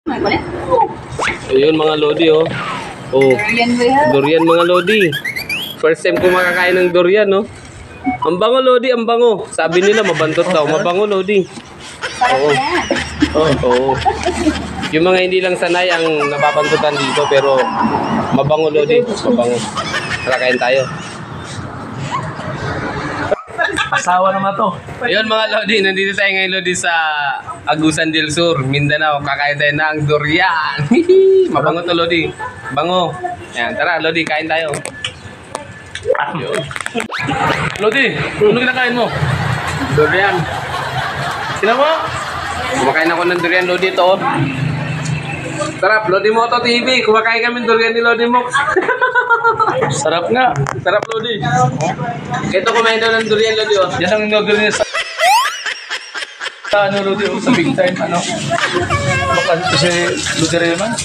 Ayun mga Lodi, oh. Oh, durian mga Lodi. First time ko makakain ng durian, no? Ang bango, Lodi, ang bango. Sabi nila mabantot daw. Mabango, Lodi. Oo. Oo. Yung mga hindi lang sanay ang nababantutan dito, pero mabango, Lodi. Mabango. Tara, kain tayo. Asawa naman to. Ayun mga Lodi, nandito tayo ngayon, Lodi, sa Agusan del Sur, Mindanao. Kakain tayo ng durian. Mabango to, Lodi. Bango. Yan, tara, Lodi, kain tayo. Ayun. Lodi, ano kinakain mo? Durian. Sino mo? Kumakain ako ng durian, Lodi, ito. Sarap, Lodi Moto TV. Kumakain kami ng durian ni Lodi Mox. Sarap nga. Sarap, Lodi. Ito, kumain daw ng durian, Lodi, oh. Yan ang nagawin niya sa ano, Rudy, sa big time, ano. Baka kasi Luder naman.